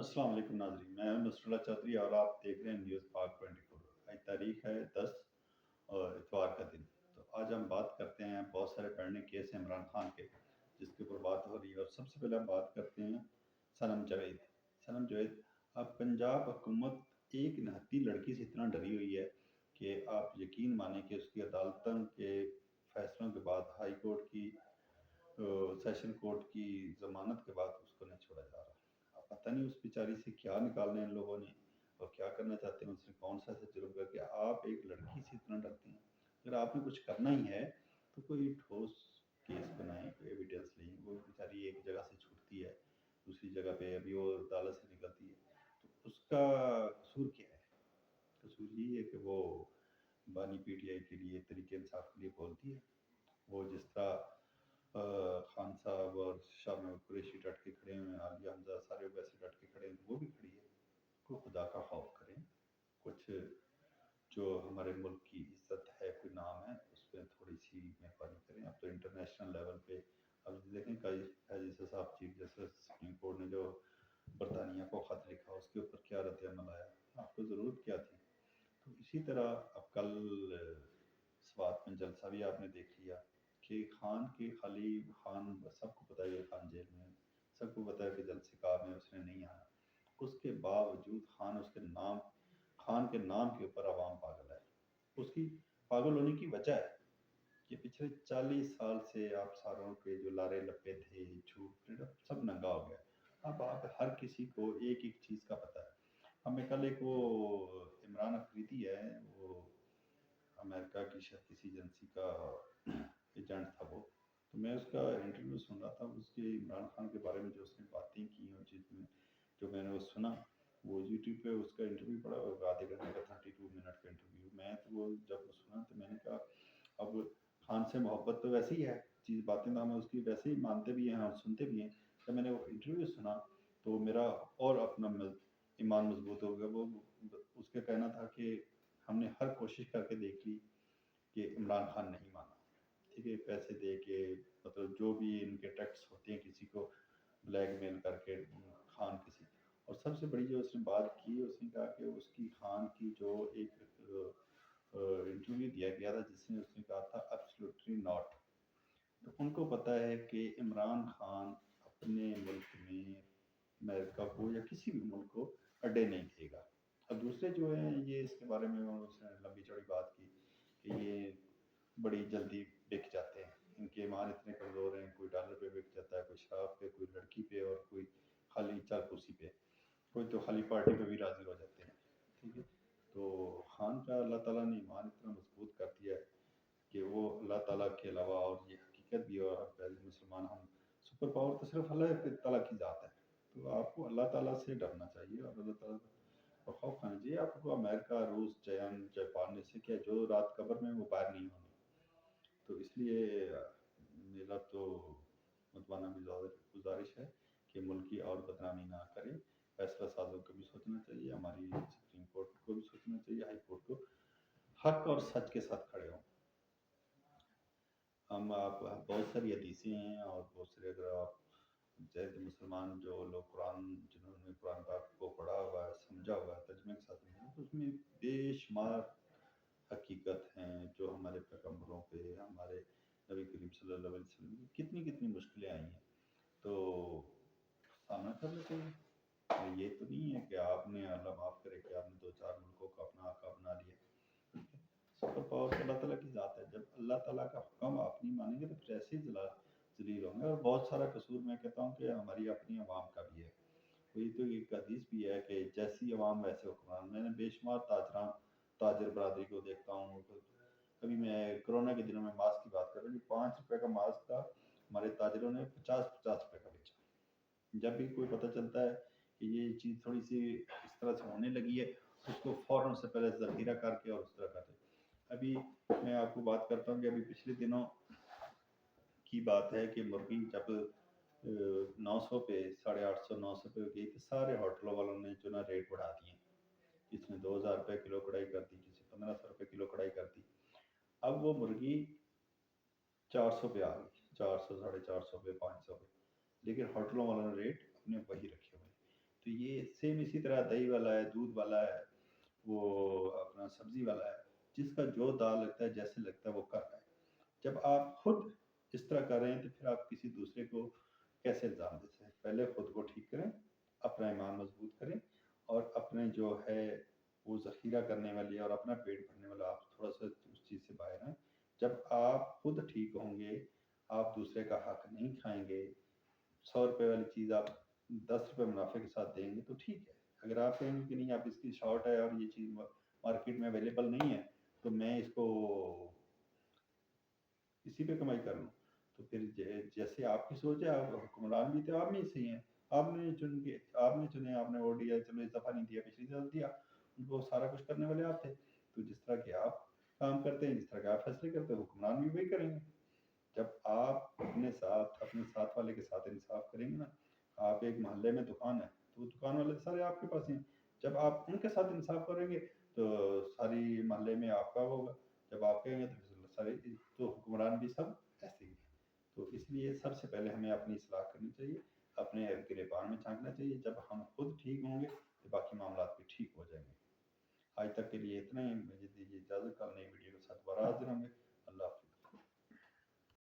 السلام علیکم ناظرین، میں ہوں نصر اللہ چودھری اور آپ دیکھ رہے ہیں نیوز پاک 24۔ آج تاریخ ہے 10 اور اتوار کا دن۔ تو آج ہم بات کرتے ہیں، بہت سارے پڑھنے کیس ہیں عمران خان کے جس کے اوپر بات ہو رہی ہے، اور سب سے پہلے ہم بات کرتے ہیں صنم جاوید۔ صنم جاوید، اب پنجاب حکومت ایک نہتی لڑکی سے اتنا ڈری ہوئی ہے کہ آپ یقین مانیں کہ اس کی عدالتوں کے فیصلوں کے بعد، ہائی کورٹ کی سیشن کورٹ کی ضمانت کے بعد اس کو نہیں چھوڑا جا رہا۔ اب پتہ نہیں اس بیچاری سے کیا نکالنا ہے ان لوگوں نے اور کیا کرنا چاہتے ہیں، اس نے کون سا ایسا جرم کر کے آپ ایک لڑکی سے اتنا ڈرتے ہیں۔ اگر آپ نے کچھ کرنا ہی ہے تو کوئی ٹھوس کیس بنائیں، کوئی ایویڈنس لیں۔ وہ بیچاری ایک جگہ سے چھوٹتی ہے دوسری جگہ پہ، ابھی وہ عدالت سے نکلتی ہے، تو اس کا قصور کیا ہے؟ قصور یہ ہے کہ وہ بانی پی ٹی آئی کے لیے، تحریک انصاف کے لیے بولتی ہے۔ وہ جس طرح خان صاحب اور شاہ محمود قریشی ڈٹ کے کھڑے ہیں، عالیہ حمزہ سارے ویسے ڈٹ کے کھڑے ہیں، وہ بھی کھڑی ہے۔ کوئی خدا کا خوف کریں، کچھ جو ہمارے ملک کی عزت ہے، کوئی نام ہے، اس پہ تھوڑی سی مہربانی کریں۔ اب تو انٹرنیشنل لیول پہ اب دیکھیں جیسے صاحب چیف جسٹس سپریم کورٹ نے جو برطانیہ کو خط لکھا، اس کے اوپر کیا رد عمل آیا، آپ کو ضرورت کیا تھی؟ تو اسی طرح اب کل سوات میں جلسہ بھی آپ نے دیکھ لیا کہ خان کے خالی خان، سب کو پتا ہے کہ خان جیل میں، سب کو پتا ہے کہ جلسے کار میں اس نے نہیں آنا، اس کے باوجود خان اس کے نام، خان کے نام کے اوپر عوام پاگل ہے۔ اس کی پاگل ہونے کی وجہ ہے کہ پچھلے 40 سال سے آپ ساروں کے جو لارے لپے تھے، جھوٹ سب ننگا ہو گیا۔ اب آپ ہر کسی کو ایک ایک چیز کا پتہ ہے۔ ہمیں کل ایک وہ عمران افریدی ہے، وہ امریکہ کی شاید کسی ایجنسی کا ایجنٹ تھا وہ، تو میں اس کا انٹرویو سن رہا تھا، اس کے عمران خان کے بارے میں جو اس نے باتیں کی ہیں، چیز میں جو میں نے وہ سنا، وہ یوٹیوب پہ اس کا انٹرویو پڑا، آدھے گھنٹے کا 32 منٹ کا انٹرویو۔ میں تو وہ جب سنا تو میں نے کہا اب خان سے محبت تو ویسے ہی ہے، چیز باتیں تو ہم اس کی ویسے ہی مانتے بھی ہیں اور سنتے بھی ہیں۔ جب میں نے وہ انٹرویو سنا تو میرا اور اپنا ایمان مضبوط ہو گیا۔ وہ اس کا کہنا تھا کہ ہم نے ہر کوشش کر کے دیکھ لی کہ عمران خان نہیں مانا، ٹھیک ہے، پیسے دے کے، مطلب جو بھی ان کے ٹیکس ہوتے ہیں کسی کو بلیک میل کر کے خان کسی، اور سب سے بڑی جو اس نے بات کی، اس نے کہا کہ اس کی خان کی جو ایک انٹرویو دیا گیا تھا جس میں اس نے کہا تھا ایبسلیوٹلی ناٹ۔ تو ان کو پتہ ہے کہ عمران خان اپنے ملک میں امریکہ کو یا کسی بھی ملک کو اڈے نہیں دے گا۔ اب دوسرے جو ہیں یہ اس کے بارے میں اس نے لمبی چوڑی بات کی کہ یہ بڑی جلدی بک جاتے ہیں، ان کے ایمان اتنے کمزور ہیں، کوئی ڈالر پہ بک جاتا ہے، کوئی شراب پہ، کوئی لڑکی پہ، اور کوئی خالی چار کرسی پہ، کوئی تو خالی پارٹی پہ بھی راضی ہو جاتے ہیں، ٹھیک ہے۔ تو خان کا اللہ تعالیٰ نے ایمان اتنا مضبوط کر دیا ہے کہ وہ اللہ تعالیٰ کے علاوہ، اور یہ حقیقت بھی، اور مسلمان ہم سپر پاور تو صرف اللہ تعالیٰ کی ذات ہے، تو آپ کو اللہ تعالیٰ سے ڈرنا چاہیے اور اللہ تعالیٰ اور خوف کھانا چاہیے۔ آپ کو امریکہ، روس، چین، جاپان سے کیا، جو رات قبر میں وہ باہر نہیں ہونے۔ تو اس لیے میرا تو متوانہ گزارش ہے کہ ملک کی اور بدنامی نہ کریں۔ فیصلہ سازوں کو بھی سوچنا چاہیے، ہماری سپریم کورٹ کو بھی سوچنا چاہیے، ہائی کورٹ کو، حق اور سچ کے ساتھ کھڑے ہوں۔ ہم آپ بہت ساری حدیثیں ہیں اور بہت سارے، اگر آپ جیسے مسلمان جو لوگ قرآن، جنہوں نے قرآن پاک کو پڑھا ہوا ہے، سمجھا ہوا ہے، ترجمے کے ساتھ سمجھا، تو اس میں بے شمار حقیقت ہیں جو ہمارے پیغمبروں پہ، ہمارے نبی کریم صلی اللہ علیہ وسلم کی کتنی کتنی مشکلیں آئی ہیں، تو سامنا کر لیتے ہیں۔ یہ تو نہیں ہے کہ آپ نے، اللہ معاف کرے، کہ آپ نے 2-4 ملکوں کو اپنا آقا بنا لیا۔ سپر پاور تو اللہ تعالیٰ کی ذات ہے، جب اللہ تعالیٰ کا حکم آپ نہیں مانیں گے تو پھر ایسے ہی ذلیل ہوں گے۔ اور بہت سارا قصور میں کہتا ہوں کہ ہماری اپنی عوام کا بھی ہے۔ وہی تو ایک حدیث بھی ہے کہ جیسی عوام ویسے حکمران۔ میں نے بے شمار تاجر برادری کو دیکھتا ہوں، کبھی میں کرونا کے دنوں میں ماسک کی بات کر رہا ہوں، 5 روپے کا ماسک تھا، ہمارے تاجروں نے 50 روپے کا بیچا۔ جب بھی کوئی پتہ چلتا ہے کہ یہ چیز تھوڑی سی اس طرح سے ہونے لگی ہے، اس کو فوراً سے پہلے ذخیرہ کر کے اور اس طرح کرتے۔ ابھی میں آپ کو بات کرتا ہوں کہ ابھی پچھلے دنوں کی بات ہے کہ مرغی جب 900 پہ، 850 900 پہ گئی تو سارے ہوٹلوں والوں نے جو نا ریٹ بڑھا دیے، کسی نے 2000 روپے کلو کڑائی کر دی، کسی 1500 روپے کلو کڑائی کر دی۔ اب وہ مرغی 400 پہ آ گئی، 400، 450 پہ، 500 پہ، لیکن ہوٹلوں والوں نے ریٹ اپنے وہی رکھے ہوئے۔ تو یہ سیم اسی طرح دہی والا ہے، دودھ والا ہے، وہ اپنا سبزی والا ہے، جس کا جو دال لگتا ہے جیسے لگتا ہے وہ کر رہا ہے۔ جب آپ خود اس طرح کر رہے ہیں تو پھر آپ کسی دوسرے کو کیسے الزام دے سکتے ہیں؟ پہلے خود کو ٹھیک کریں، اپنا ایمان مضبوط کریں، اور اپنے جو ہے وہ ذخیرہ کرنے والی اور اپنا پیٹ بھرنے والا آپ تھوڑا سا اس چیز سے باہر ہیں۔ جب آپ خود ٹھیک ہوں گے، آپ دوسرے کا حق نہیں کھائیں گے، 100 روپے والی چیز آپ 10 روپے منافع کے ساتھ دیں گے تو ٹھیک ہے۔ اگر آپ کہیں گے کہ نہیں آپ اس کی شارٹ ہے اور یہ چیز مارکیٹ میں اویلیبل نہیں ہے تو میں اس کو اسی پہ کمائی کر لوں، تو پھر جیسے آپ کی سوچ ہے، آپ حکمران بھی تو آپ میں صحیح ہیں، آپ نے چن کے آپ نے چنے، آپ نے ووٹ دیا، چلو اس دفعہ نہیں دیا پچھلی دفعہ دیا، ان کو سارا کچھ کرنے والے آپ تھے۔ تو جس طرح کے آپ کام کرتے ہیں، جس طرح کے آپ فیصلے کرتے ہیں، حکمران بھی وہی کریں گے۔ جب آپ اپنے ساتھ والے کے ساتھ انصاف کریں گے نا، آپ ایک محلے میں دکان ہے تو وہ دکان والے سارے آپ کے پاس ہیں، جب آپ ان کے ساتھ انصاف کریں گے تو ساری محلے میں آپ کا ہوگا، جب آپ کہیں گے تو سارے تو حکمران بھی سب ایسے ہی ہیں۔ تو اس لیے سب سے پہلے ہمیں اپنی اصلاح کرنی چاہیے، اپنے گریبان میں جھانکنا چاہیے، جب ہم خود ٹھیک ہوں گے تو باقی معاملات بھی ٹھیک ہو جائیں گے۔ آج تک کے لیے اتنا ہی، مجھے دیجیے اجازت، کل نئی ویڈیو کے ساتھ دوبارہ حاضر ہوں گے۔ اللہ حافظ۔